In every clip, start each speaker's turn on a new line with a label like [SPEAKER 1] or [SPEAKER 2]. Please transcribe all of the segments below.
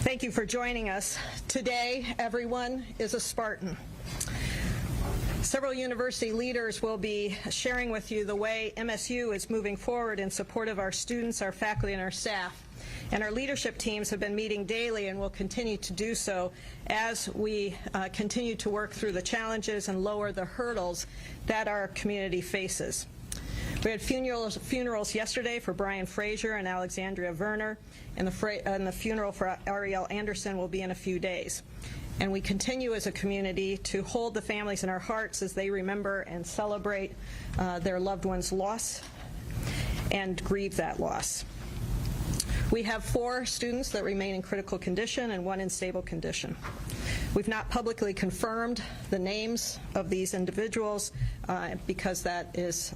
[SPEAKER 1] Thank you for joining us. Today, everyone is a Spartan. Several university leaders will be sharing with you the way MSU is moving forward in support of our students, our faculty, and our staff. And our leadership teams have been meeting daily and will continue to do so as we continue to work through the challenges and lower the hurdles that our community faces. We had funerals yesterday for Brian Frazier and Alexandria Werner, and the funeral for Ariel Anderson will be in a few days. And we continue as a community to hold the families in our hearts as they remember and celebrate their loved one's loss and grieve that loss. We have 4 students that remain in critical condition and 1 in stable condition. We've not publicly confirmed the names of these individuals because that is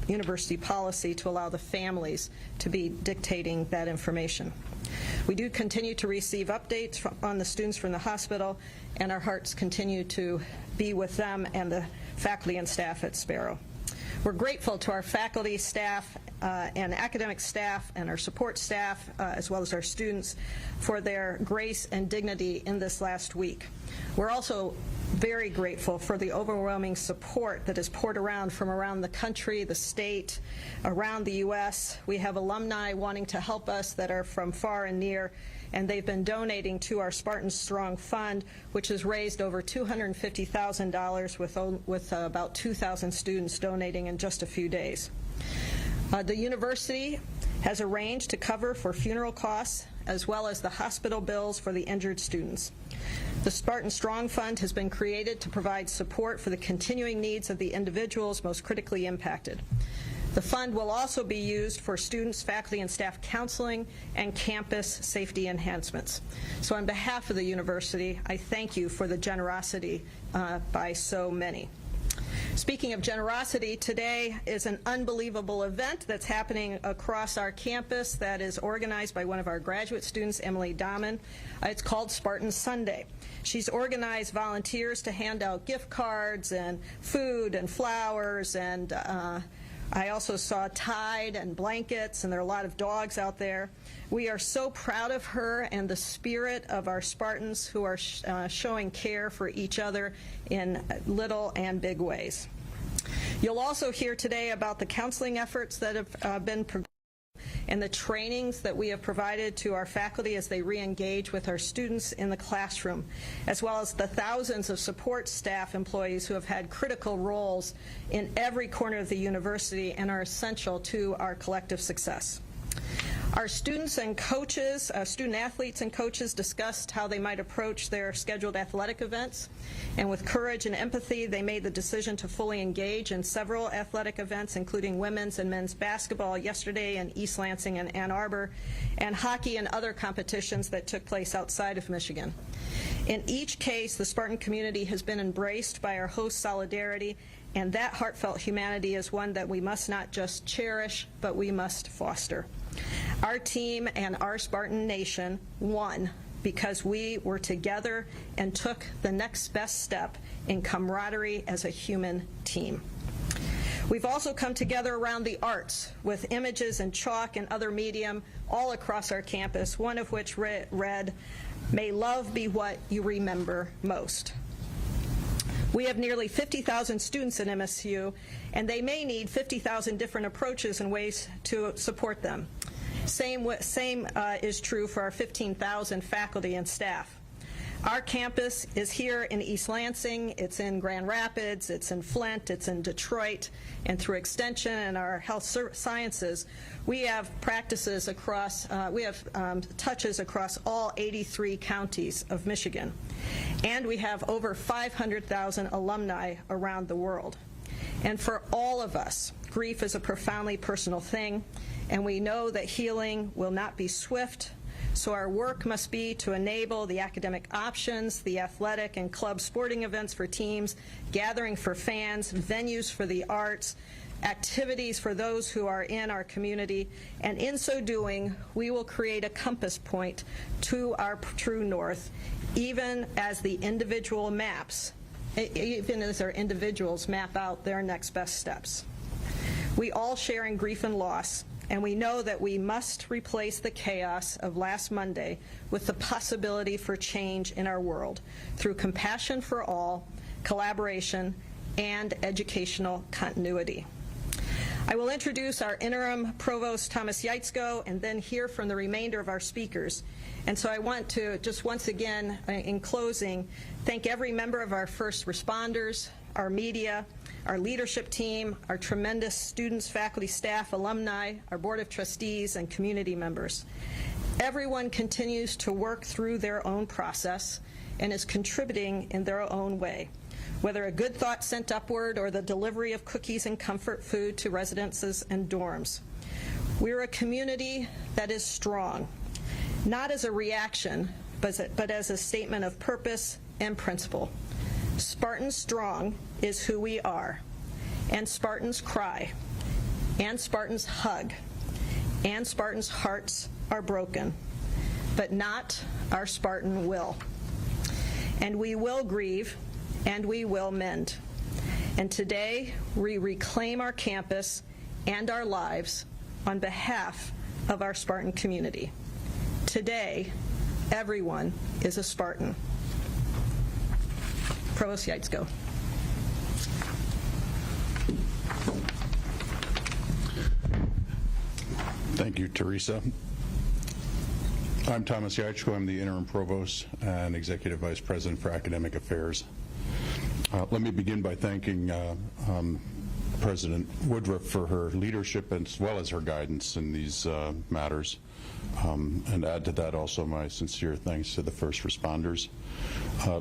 [SPEAKER 1] university policy to allow the families to be dictating that information. We do continue to receive updates on the students from the hospital, and our hearts continue to be with them and the faculty and staff at Sparrow. We're grateful to our faculty, staff, and academic staff and our support staff, as well as our students, for their grace and dignity in this last week. We're also very grateful for the overwhelming support that is poured around from around the country, the state, around the U.S. We have alumni wanting to help us that are from far and near, and they've been donating to our Spartan Strong Fund, which has raised over $250,000 with about 2,000 students donating in just a few days. The university has arranged to cover for funeral costs as well as the hospital bills for the injured students. The Spartan Strong Fund has been created to provide support for the continuing needs of the individuals most critically impacted. The fund will also be used for students, faculty, and staff counseling and campus safety enhancements. So on behalf of the university, I thank you for the generosity by so many. Speaking of generosity, today is an unbelievable event that's happening across our campus that is organized by one of our graduate students, Emily Dahman. It's called Spartan Sunday. She's organized volunteers to hand out gift cards and food and flowers, and I also saw Tide and blankets, and there are a lot of dogs out there. We are so proud of her and the spirit of our Spartans who are showing care for each other in little and big ways. You'll also hear today about the counseling efforts that have been progressed and the trainings that we have provided to our faculty as they re-engage with our students in the classroom, as well as the thousands of support staff employees who have had critical roles in every corner of the university and are essential to our collective success. Our students and coaches, student athletes and coaches discussed how they might approach their scheduled athletic events, and with courage and empathy they made the decision to fully engage in several athletic events, including women's and men's basketball yesterday in East Lansing and Ann Arbor, and hockey and other competitions that took place outside of Michigan. In each case, the Spartan community has been embraced by our host solidarity, and that heartfelt humanity is one that we must not just cherish, but we must foster. Our team and our Spartan nation won because we were together and took the next best step in camaraderie as a human team. We've also come together around the arts with images and chalk and other medium all across our campus, one of which read, "May love be what you remember most." We have nearly 50,000 students in MSU, and they may need 50,000 different approaches and ways to support them. Same is true for our 15,000 faculty and staff. Our campus is here in East Lansing, it's in Grand Rapids, it's in Flint, it's in Detroit, and through Extension and our health sciences, we have practices across, touches across all 83 counties of Michigan. And we have over 500,000 alumni around the world. And for all of us, grief is a profoundly personal thing, and we know that healing will not be swift, so our work must be to enable the academic options, the athletic and club sporting events for teams, gathering for fans, venues for the arts, activities for those who are in our community, and in so doing, we will create a compass point to our true north, even as our individuals map out their next best steps. We all share in grief and loss, and we know that we must replace the chaos of last Monday with the possibility for change in our world through compassion for all, collaboration, and educational continuity. I will introduce our interim provost, Thomas Yaitzko, and then hear from the remainder of our speakers. And so I want to just once again, in closing, thank every member of our first responders, our media, our leadership team, our tremendous students, faculty, staff, alumni, our Board of Trustees, and community members. Everyone continues to work through their own process and is contributing in their own way, whether a good thought sent upward or the delivery of cookies and comfort food to residences and dorms. We're a community that is strong, not as a reaction, but as a statement of purpose and principle. Spartans strong is who we are, and Spartans cry, and Spartans hug, and Spartans' hearts are broken, but not our Spartan will. And we will grieve, and we will mend. And today, we reclaim our campus and our lives on behalf of our Spartan community. Today, everyone is a Spartan. Provost Yaitzko.
[SPEAKER 2] Thank you, Teresa. I'm Thomas Yaitzko. I'm the interim provost and executive vice president for academic affairs. Let me begin by thanking President Woodruff for her leadership as well as her guidance in these matters, and add to that also my sincere thanks to the first responders.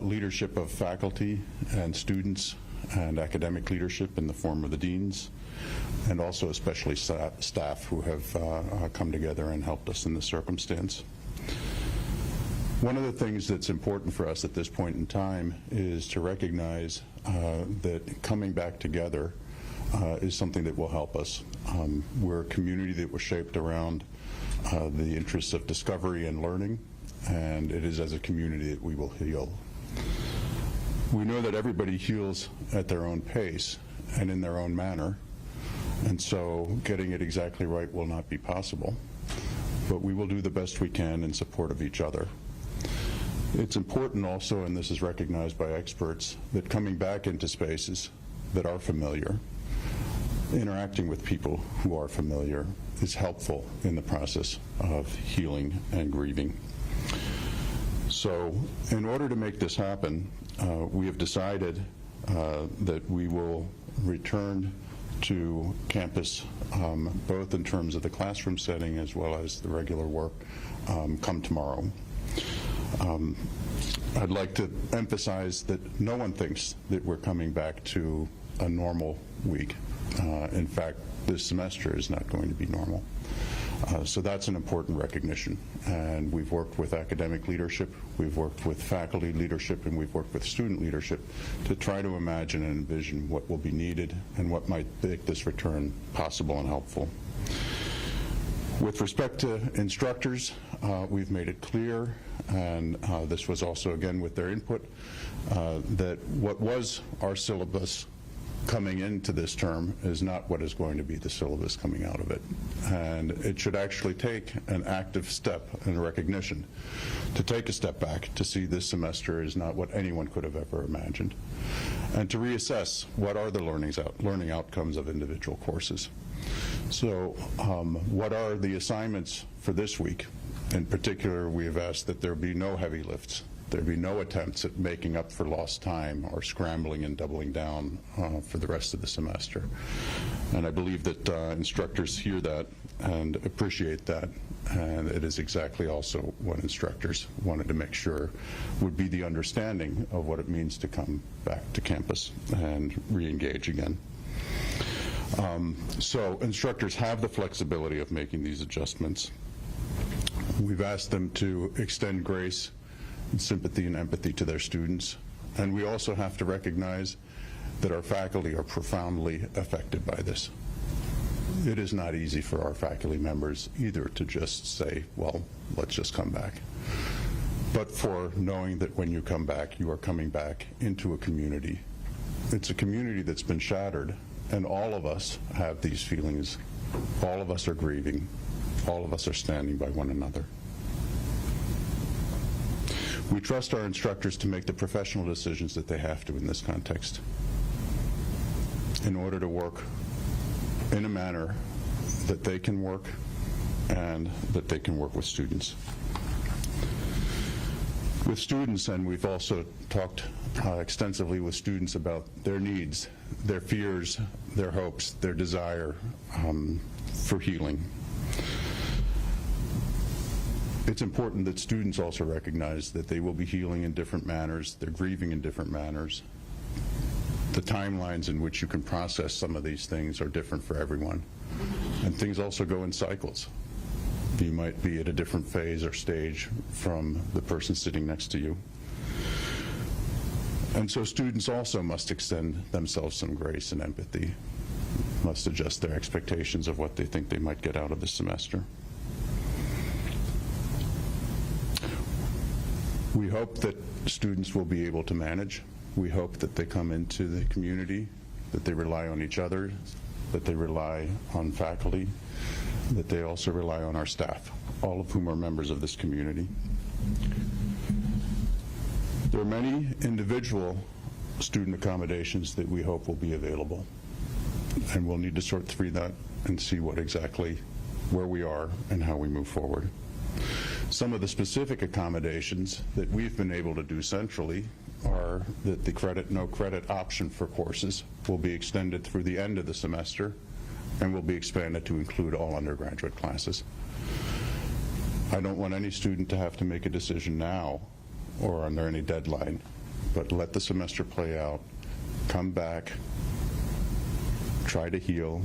[SPEAKER 2] Leadership of faculty and students and academic leadership in the form of the deans, and also especially staff who have come together and helped us in this circumstance. One of the things that's important for us at this point in time is to recognize that coming back together is something that will help us. We're a community that was shaped around the interests of discovery and learning, and it is as a community that we will heal. We know that everybody heals at their own pace and in their own manner, and so getting it exactly right will not be possible, but we will do the best we can in support of each other. It's important also, and this is recognized by experts, that coming back into spaces that are familiar, interacting with people who are familiar, is helpful in the process of healing and grieving. So in order to make this happen, we have decided that we will return to campus, both in terms of the classroom setting as well as the regular work, come tomorrow. I'd like to emphasize that no one thinks that we're coming back to a normal week. In fact, this semester is not going to be normal. So that's an important recognition. And we've worked with academic leadership, we've worked with faculty leadership, and we've worked with student leadership to try to imagine and envision what will be needed and what might make this return possible and helpful. With respect to instructors, we've made it clear, and this was also again with their input, that what was our syllabus coming into this term is not what is going to be the syllabus coming out of it. And it should actually take an active step in recognition to take a step back to see this semester is not what anyone could have ever imagined, and to reassess what are the learning outcomes of individual courses. So what are the assignments for this week? In particular, we have asked that there be no heavy lifts. There be no attempts at making up for lost time or scrambling and doubling down for the rest of the semester. And I believe that instructors hear that and appreciate that, and it is exactly also what instructors wanted to make sure would be the understanding of what it means to come back to campus and re-engage again. So instructors have the flexibility of making these adjustments. We've asked them to extend grace, sympathy, and empathy to their students, and we also have to recognize that our faculty are profoundly affected by this. It is not easy for our faculty members either to just say, well, let's just come back, but for knowing that when you come back, you are coming back into a community. It's a community that's been shattered, and all of us have these feelings All of us are grieving. All of us are standing by one another. We trust our instructors to make the professional decisions that they have to in this context in order to work in a manner that they can work and that they can work with students. With students, and we've also talked extensively with students about their needs, their fears, their hopes, their desire for healing. It's important that students also recognize that they will be healing in different manners, they're grieving in different manners. The timelines in which you can process some of these things are different for everyone. And things also go in cycles. You might be at a different phase or stage from the person sitting next to you. And so students also must extend themselves some grace and empathy, must adjust their expectations of what they think they might get out of the semester. We hope that students will be able to manage. We hope that they come into the community, that they rely on each other, that they rely on faculty, that they also rely on our staff, all of whom are members of this community. There are many individual student accommodations that we hope will be available, and we'll need to sort through that and see what exactly where we are and how we move forward. Some of the specific accommodations that we've been able to do centrally are that the credit, no credit option for courses will be extended through the end of the semester and will be expanded to include all undergraduate classes. I don't want any student to have to make a decision now or under any deadline, but let the semester play out, come back, try to heal,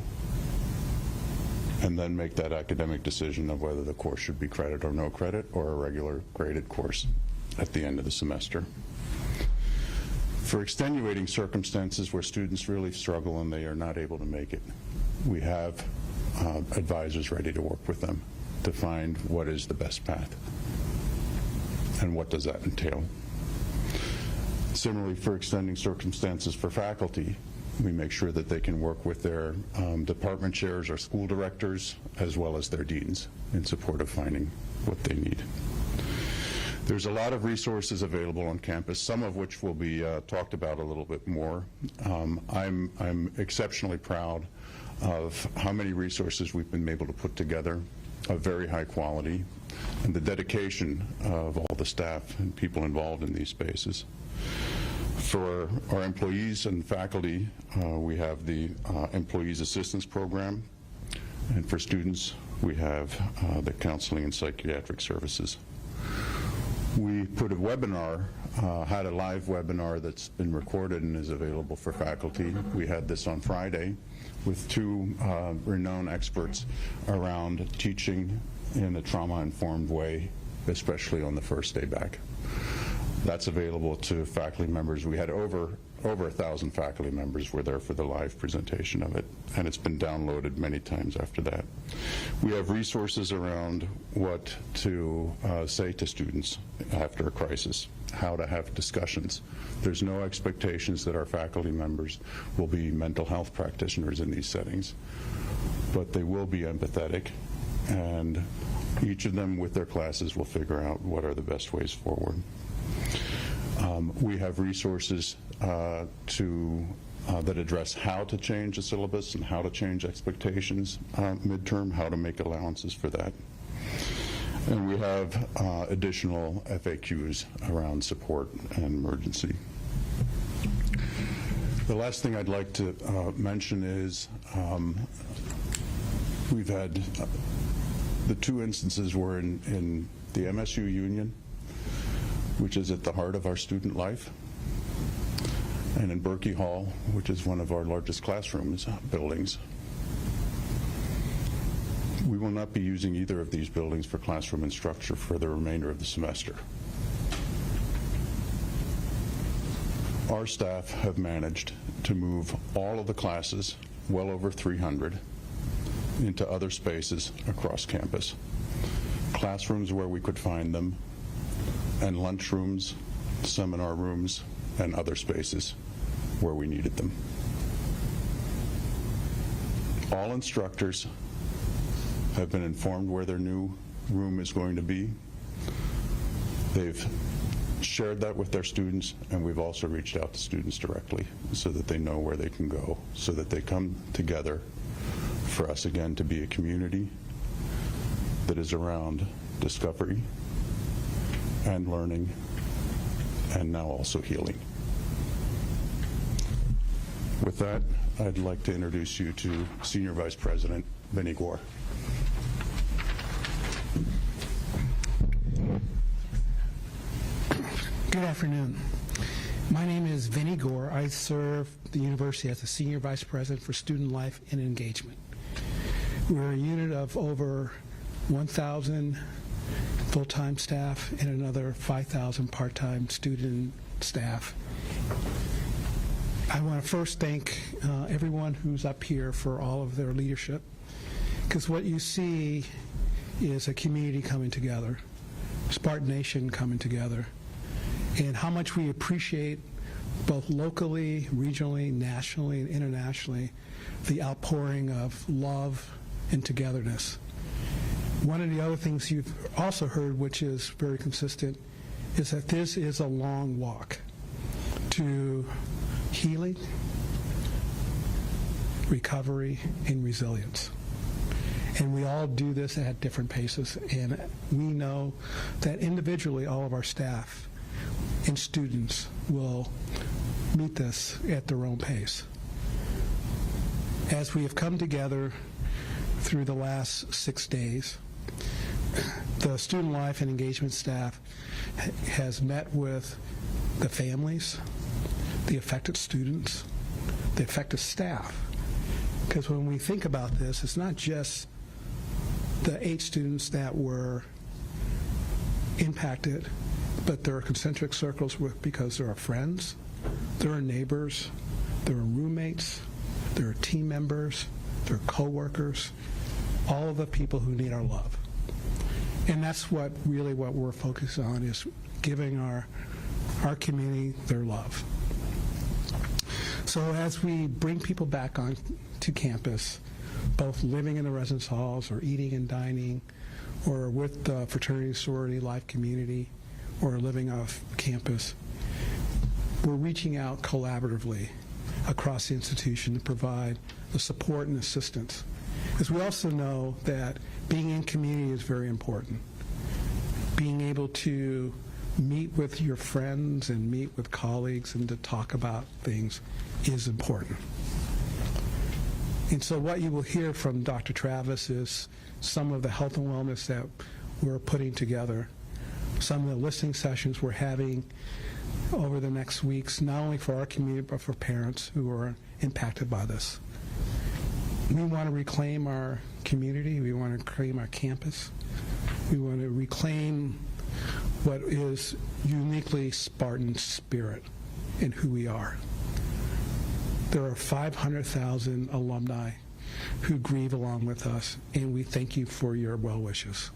[SPEAKER 2] and then make that academic decision of whether the course should be credit or no credit or a regular graded course at the end of the semester. For extenuating circumstances where students really struggle and they are not able to make it, we have advisors ready to work with them to find what is the best path and what does that entail. Similarly, for extending circumstances for faculty, we make sure that they can work with their department chairs or school directors as well as their deans in support of finding what they need. There's a lot of resources available on campus, some of which will be talked about a little bit more. I'm exceptionally proud of how many resources we've been able to put together of very high quality and the dedication of all the staff and people involved in these spaces. For our employees and faculty, we have the Employees Assistance Program, and for students, we have the Counseling and Psychiatric Services. We put a webinar, had a live webinar that's been recorded and is available for faculty. We had this on Friday with two renowned experts around teaching in a trauma-informed way, especially on the first day back. That's available to faculty members. We had over 1,000 faculty members were there for the live presentation of it, and it's been downloaded many times after that. We have resources around what to say to students after a crisis, how to have discussions. There's no expectations that our faculty members will be mental health practitioners in these settings, but they will be empathetic, and each of them with their classes will figure out what are the best ways forward. We have resources that address how to change the syllabus and how to change expectations midterm, how to make allowances for that. And we have additional FAQs around support and emergency. The last thing I'd like to mention is we've had the two instances were in the MSU Union, which is at the heart of our student life, and in Berkey Hall, which is one of our largest classrooms buildings. We will not be using either of these buildings for classroom instruction for the remainder of the semester. Our staff have managed to move all of the classes, well over 300, into other spaces across campus. Classrooms where we could find them, and lunchrooms, seminar rooms, and other spaces where we needed them. All instructors have been informed where their new room is going to be. They've shared that with their students, and we've also reached out to students directly so that they know where they can go, so that they come together for us again to be a community that is around discovery and learning and now also healing. With that, I'd like to introduce you to Senior Vice President Vinnie Gore.
[SPEAKER 3] Good afternoon. My name is Vinnie Gore. I serve the university as the Senior Vice President for Student Life and Engagement. We're a unit of over 1,000 full-time staff and another 5,000 part-time student staff. I want to first thank everyone who's up here for all of their leadership, because what you see is a community coming together, Spartan Nation coming together, and how much we appreciate both locally, regionally, nationally, and internationally the outpouring of love and togetherness. One of the other things you've also heard, which is very consistent, is that this is a long walk to healing, recovery, and resilience. And we all do this at different paces, and we know that individually all of our staff and students will meet this at their own pace. As we have come together through the last 6 days, the Student Life and Engagement staff has met with the families, the affected students, the affected staff. Because when we think about this, it's not just the 8 students that were impacted, but there are concentric circles because there are friends, there are neighbors, there are roommates, there are team members, there are co-workers, all of the people who need our love. And that's what we're focused on, is giving our community their love. So as we bring people back on to campus, both living in the residence halls or eating and dining, or with the fraternity, sorority, life community, or living off campus, we're reaching out collaboratively across the institution to provide the support and assistance. Because we also know that being in community is very important. Being able to meet with your friends and meet with colleagues and to talk about things is important. And so what you will hear from Dr. Travis is some of the health and wellness that we're putting together, some of the listening sessions we're having over the next weeks, not only for our community, but for parents who are impacted by this. We want to reclaim our community. We want to reclaim our campus. We want to reclaim what is uniquely Spartan spirit and who we are. There are 500,000 alumni who grieve along with us, and we thank you for your well wishes.